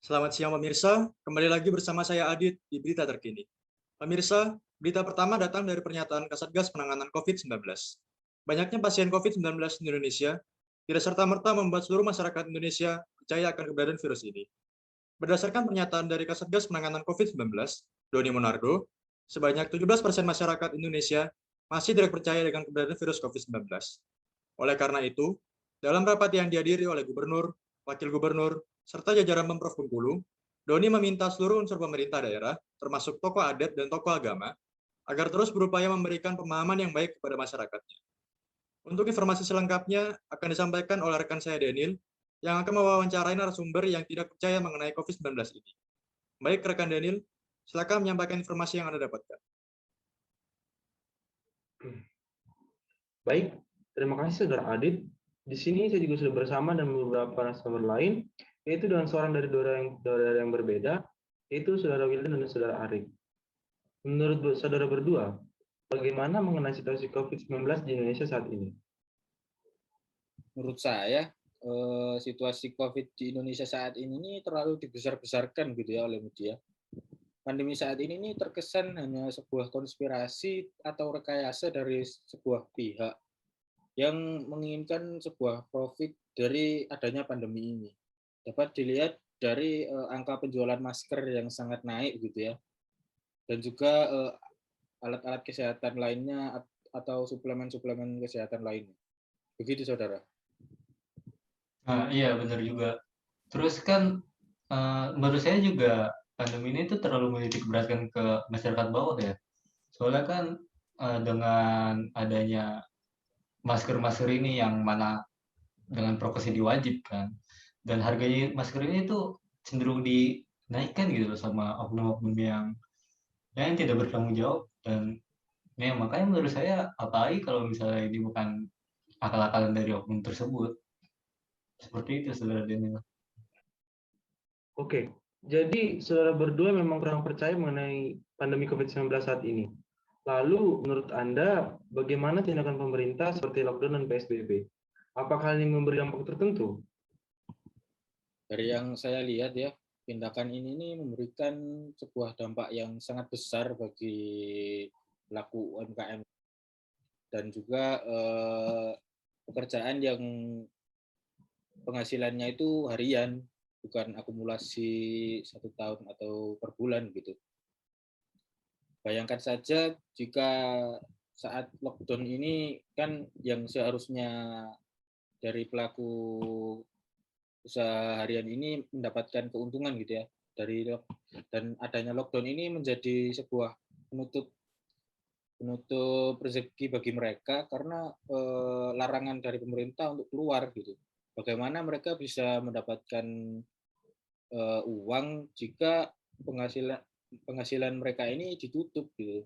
Selamat siang pemirsa, kembali lagi bersama saya Adit di Berita Terkini. Pemirsa, berita pertama datang dari pernyataan Kasatgas Penanganan COVID-19. Banyaknya pasien COVID-19 di Indonesia tidak serta-merta membuat seluruh masyarakat Indonesia percaya akan keberadaan virus ini. Berdasarkan pernyataan dari Kasatgas Penanganan COVID-19, Doni Monardo, sebanyak 17% masyarakat Indonesia masih tidak percaya dengan keberadaan virus COVID-19. Oleh karena itu, dalam rapat yang dihadiri oleh gubernur, wakil gubernur, serta jajaran Pemprov Bengkulu, Doni meminta seluruh unsur pemerintah daerah, termasuk tokoh adat dan tokoh agama, agar terus berupaya memberikan pemahaman yang baik kepada masyarakatnya. Untuk informasi selengkapnya akan disampaikan oleh rekan saya Daniel, yang akan mewawancarai narasumber yang tidak percaya mengenai COVID-19 ini. Baik, rekan Daniel, silakan menyampaikan informasi yang Anda dapatkan. Baik, terima kasih Saudara Adit. Di sini saya juga sudah bersama dan beberapa narasumber lain, yaitu dengan seorang dari daerah yang berbeda, yaitu Saudara Wildan dan Saudara Arik. Menurut Saudara berdua, bagaimana mengenai situasi COVID-19 di Indonesia saat ini? Menurut saya, situasi COVID di Indonesia saat ini terlalu dibesar-besarkan gitu ya oleh media. Pandemi saat ini terkesan hanya sebuah konspirasi atau rekayasa dari sebuah pihak yang menginginkan sebuah profit dari adanya pandemi ini. Dapat dilihat dari angka penjualan masker yang sangat naik gitu ya, dan juga alat-alat kesehatan lainnya atau suplemen-suplemen kesehatan lainnya. Begitu, saudara. Nah, iya benar juga. Terus kan menurut saya juga pandemi ini tuh terlalu menitik beratkan ke masyarakat bawah ya. Soalnya kan dengan adanya masker-masker ini yang mana dengan prokesnya diwajibkan dan harganya masker ini tuh cenderung dinaikkan gitu loh sama oknum-oknum yang tidak bertanggung jawab dan ya makanya menurut saya apalagi kalau misalnya ini bukan akal-akalan dari oknum tersebut. Seperti itu saudara Daniel. Oke, jadi Saudara berdua memang kurang percaya mengenai pandemi COVID-19 saat ini. Lalu, menurut Anda, bagaimana tindakan pemerintah seperti lockdown dan PSBB? Apakah ini memberi dampak tertentu? Dari yang saya lihat ya, tindakan ini memberikan sebuah dampak yang sangat besar bagi pelaku UMKM dan juga pekerjaan yang penghasilannya itu harian, bukan akumulasi 1 tahun atau per bulan gitu. Bayangkan saja jika saat lockdown ini kan yang seharusnya dari pelaku usaha harian ini mendapatkan keuntungan gitu ya dan adanya lockdown ini menjadi sebuah penutup rezeki bagi mereka karena larangan dari pemerintah untuk keluar gitu. Bagaimana mereka bisa mendapatkan uang jika penghasilan mereka ini ditutup gitu.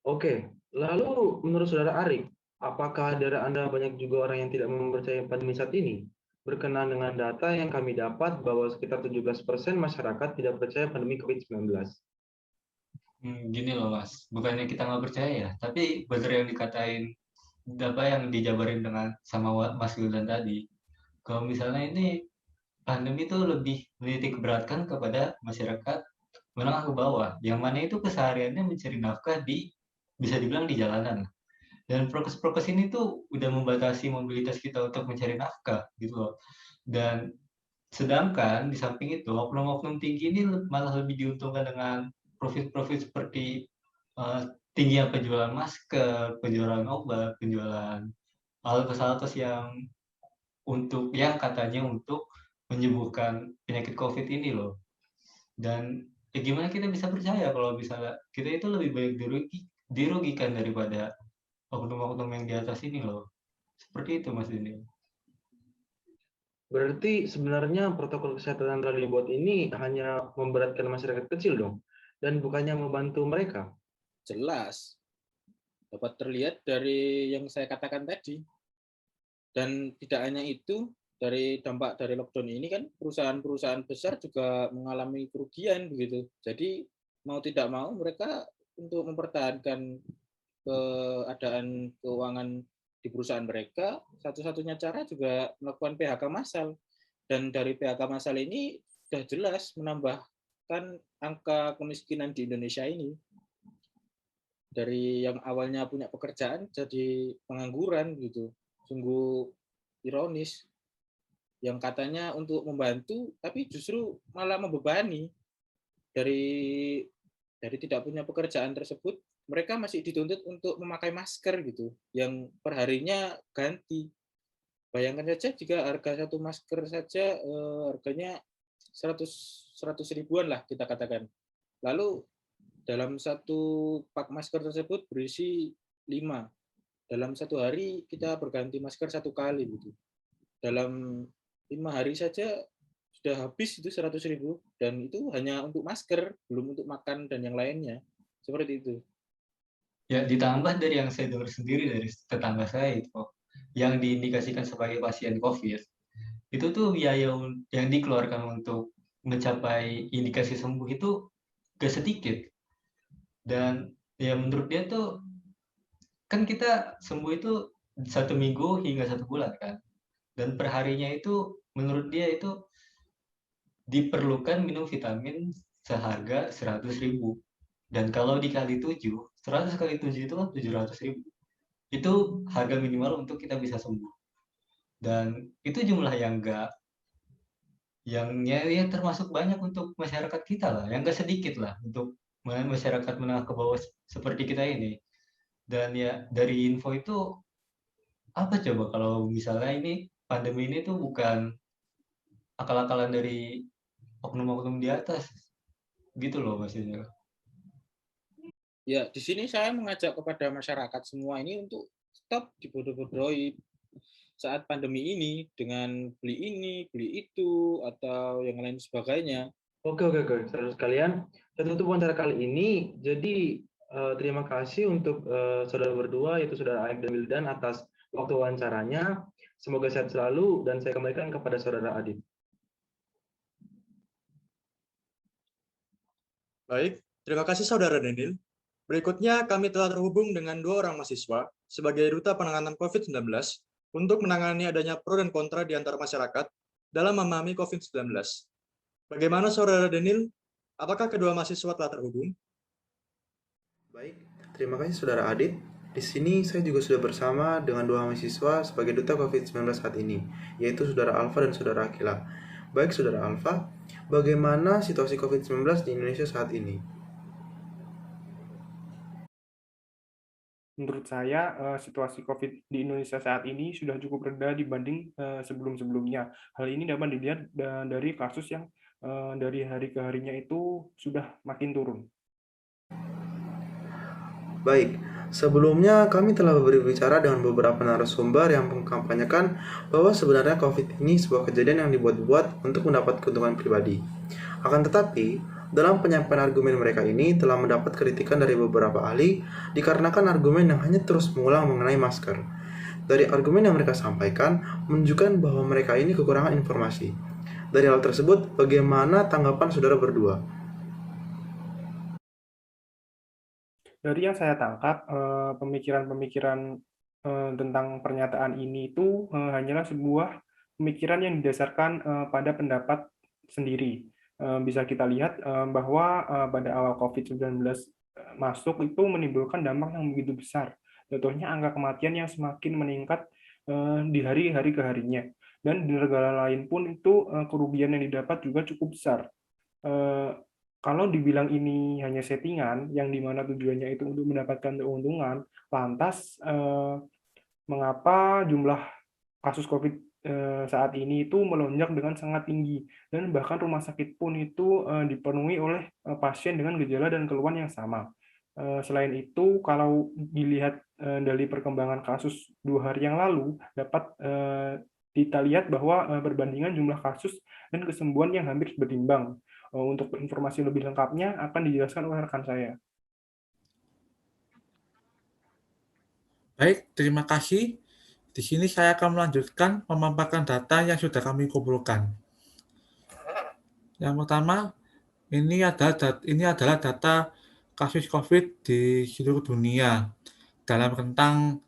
Oke, lalu menurut Saudara Arik, apakah daerah Anda banyak juga orang yang tidak mempercayai pandemi saat ini? Berkenaan dengan data yang kami dapat bahwa sekitar 17% masyarakat tidak percaya pandemi COVID-19. Gini loh mas, bukannya kita nggak percaya ya, tapi bener yang dikatain apa yang dijabarin dengan sama Mas Wildan tadi. Kalau misalnya ini pandemi itu lebih menitik beratkan kepada masyarakat menengah ke bawah, yang mana itu kesehariannya mencari nafkah bisa dibilang di jalanan. Dan prokes-prokes ini tuh udah membatasi mobilitas kita untuk mencari nafkah gitu loh. Dan sedangkan di samping itu oknum-oknum tinggi ini malah lebih diuntungkan dengan profit-profit seperti eh, tingginya penjualan masker, penjualan obat, penjualan alat-alat yang yang katanya untuk menyembuhkan penyakit COVID ini loh. Dan ya gimana kita bisa percaya kalau misalnya kita itu lebih baik dirugikan daripada oknum-oknum yang di atas ini loh. Seperti itu Mas Dini. Berarti sebenarnya protokol kesehatan yang telah dibuat ini hanya memberatkan masyarakat kecil dong, dan bukannya membantu mereka. Jelas dapat terlihat dari yang saya katakan tadi. Dan tidak hanya itu, dari dampak dari lockdown ini kan perusahaan-perusahaan besar juga mengalami kerugian begitu. Jadi mau tidak mau mereka untuk mempertahankan keadaan keuangan di di perusahaan mereka, satu-satunya cara juga melakukan PHK massal. Dan dari PHK massal ini sudah jelas menambahkan angka kemiskinan di Indonesia ini. Dari yang awalnya punya pekerjaan jadi pengangguran gitu. Sungguh ironis. Yang katanya untuk membantu, tapi justru malah membebani. Dari tidak punya pekerjaan tersebut, mereka masih dituntut untuk memakai masker gitu, yang perharinya ganti. Bayangkan saja jika harga satu masker saja harganya 100 ribuan lah kita katakan. Lalu dalam satu pak masker tersebut berisi 5. Dalam satu hari kita berganti masker 1 kali gitu. Dalam 5 hari saja sudah habis itu 100 ribu, dan itu hanya untuk masker, belum untuk makan dan yang lainnya. Seperti itu. Ya, ditambah dari yang saya dengar sendiri dari tetangga saya itu, yang diindikasikan sebagai pasien COVID, itu tuh biaya yang dikeluarkan untuk mencapai indikasi sembuh itu gak sedikit. Dan ya menurut dia tuh, kan kita sembuh itu 1 minggu hingga 1 bulan kan. Dan perharinya itu menurut dia itu diperlukan minum vitamin seharga 100 ribu. Dan kalau dikali 7, 100 kali 7 itu kan 700 ribu. Itu harga minimal untuk kita bisa sembuh. Dan itu jumlah yang ya termasuk banyak untuk masyarakat kita lah, yang gak sedikit lah untuk masyarakat menengah ke bawah seperti kita ini. Dan ya dari info itu, apa coba kalau misalnya ini pandemi ini tuh bukan akal-akalan dari oknum-oknum di atas, gitu loh maksudnya. Ya, di sini saya mengajak kepada masyarakat semua ini untuk stop dibodoh-bodohi saat pandemi ini dengan beli ini, beli itu, atau yang lain sebagainya. Oke, saudara sekalian, saya tutup wawancara kali ini. Jadi terima kasih untuk saudara berdua, yaitu saudara Aib dan Wildan, atas waktu wawancaranya. Semoga sehat selalu, dan saya kembalikan kepada saudara Adit. Baik, terima kasih Saudara Daniel. Berikutnya, kami telah terhubung dengan 2 orang mahasiswa sebagai duta penanganan COVID-19 untuk menangani adanya pro dan kontra di antara masyarakat dalam memahami COVID-19. Bagaimana Saudara Daniel? Apakah kedua mahasiswa telah terhubung? Baik, terima kasih Saudara Adit. Di sini saya juga sudah bersama dengan 2 mahasiswa sebagai duta COVID-19 saat ini, yaitu Saudara Alfa dan Saudara Akila. Baik Saudara Alfa, bagaimana situasi COVID-19 di Indonesia saat ini? Menurut saya, situasi COVID di Indonesia saat ini sudah cukup rendah dibanding sebelum-sebelumnya. Hal ini dapat dilihat dari kasus yang dari hari ke harinya itu sudah makin turun. Baik, sebelumnya kami telah berbicara dengan beberapa narasumber yang mengkampanyekan bahwa sebenarnya COVID ini sebuah kejadian yang dibuat-buat untuk mendapat keuntungan pribadi. Akan tetapi, dalam penyampaian argumen mereka ini telah mendapat kritikan dari beberapa ahli dikarenakan argumen yang hanya terus mengulang mengenai masker. Dari argumen yang mereka sampaikan menunjukkan bahwa mereka ini kekurangan informasi. Dari hal tersebut, bagaimana tanggapan saudara berdua? Dari yang saya tangkap, pemikiran-pemikiran tentang pernyataan ini itu hanyalah sebuah pemikiran yang didasarkan pada pendapat sendiri. Bisa kita lihat bahwa pada awal COVID-19 masuk itu menimbulkan dampak yang begitu besar. Contohnya angka kematian yang semakin meningkat di hari-hari ke harinya. Dan di negara lain pun itu kerugian yang didapat juga cukup besar. Kalau dibilang ini hanya settingan, yang dimana tujuannya itu untuk mendapatkan keuntungan, lantas mengapa jumlah kasus COVID saat ini itu melonjak dengan sangat tinggi, dan bahkan rumah sakit pun itu dipenuhi oleh pasien dengan gejala dan keluhan yang sama. Selain itu, kalau dilihat dari perkembangan kasus 2 hari yang lalu, dapat kita lihat bahwa perbandingan jumlah kasus dan kesembuhan yang hampir berimbang. Untuk informasi lebih lengkapnya akan dijelaskan oleh rekan saya. Baik, terima kasih. Di sini saya akan melanjutkan memaparkan data yang sudah kami kumpulkan. Yang pertama, ini adalah data kasus COVID di seluruh dunia dalam rentang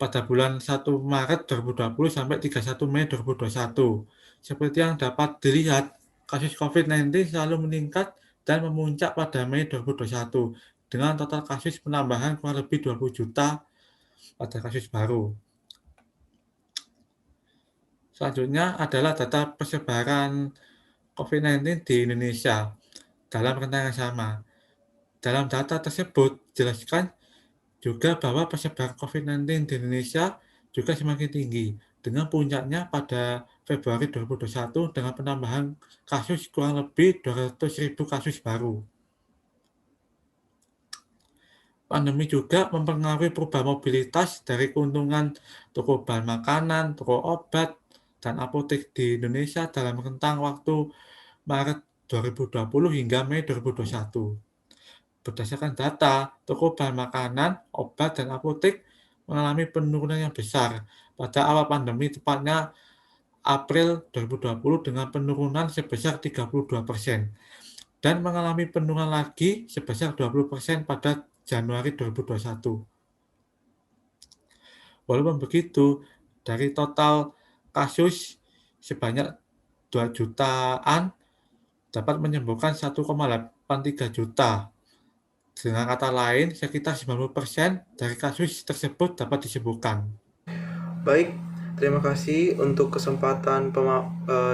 pada bulan 1 Maret 2020 sampai 31 Mei 2021. Seperti yang dapat dilihat, kasus COVID-19 selalu meningkat dan memuncak pada Mei 2021 dengan total kasus penambahan kurang lebih 20 juta pada kasus baru. Selanjutnya adalah data persebaran COVID-19 di Indonesia dalam rentang yang sama. Dalam data tersebut dijelaskan juga bahwa persebaran COVID-19 di Indonesia juga semakin tinggi, dengan puncaknya pada Februari 2021 dengan penambahan kasus kurang lebih 200.000 kasus baru. Pandemi juga mempengaruhi perubahan mobilitas dari keuntungan toko bahan makanan, toko obat, dan apotek di Indonesia dalam rentang waktu Maret 2020 hingga Mei 2021. Berdasarkan data, toko bahan makanan, obat, dan apotek mengalami penurunan yang besar pada awal pandemi, tepatnya April 2020 dengan penurunan sebesar 32%, dan mengalami penurunan lagi sebesar 20% pada Januari 2021. Walaupun begitu, dari total kasus sebanyak 2 jutaan dapat menyembuhkan 1,83 juta. Dengan kata lain, sekitar 90% dari kasus tersebut dapat disembuhkan. Baik, terima kasih untuk kesempatan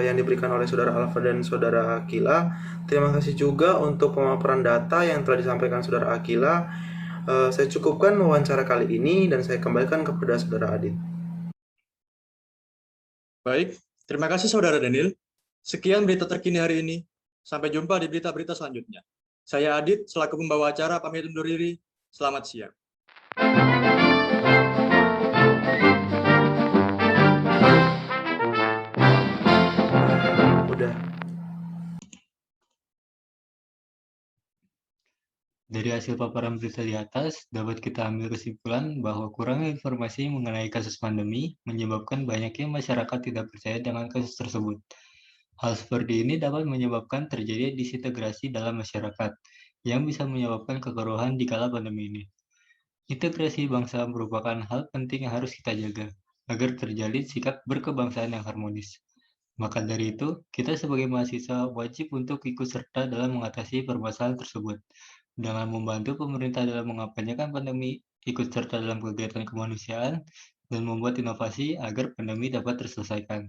yang diberikan oleh Saudara Alfa dan Saudara Akila. Terima kasih juga untuk pemaparan data yang telah disampaikan Saudara Akila. Saya cukupkan wawancara kali ini dan saya kembalikan kepada Saudara Adit. Baik, terima kasih Saudara Daniel. Sekian berita terkini hari ini. Sampai jumpa di berita-berita selanjutnya. Saya Adit, selaku pembawa acara, pamit undur diri. Selamat siang. Udah. Dari hasil paparan berita di atas, dapat kita ambil kesimpulan bahwa kurangnya informasi mengenai kasus pandemi menyebabkan banyaknya masyarakat tidak percaya dengan kasus tersebut. Hal seperti ini dapat menyebabkan terjadi disintegrasi dalam masyarakat, yang bisa menyebabkan kekeruhan di kala pandemi ini. Integrasi bangsa merupakan hal penting yang harus kita jaga, agar terjalin sikap berkebangsaan yang harmonis. Maka dari itu, kita sebagai mahasiswa wajib untuk ikut serta dalam mengatasi permasalahan tersebut. Dengan membantu pemerintah dalam mengampanyekan pandemi, ikut serta dalam kegiatan kemanusiaan, dan membuat inovasi agar pandemi dapat terselesaikan.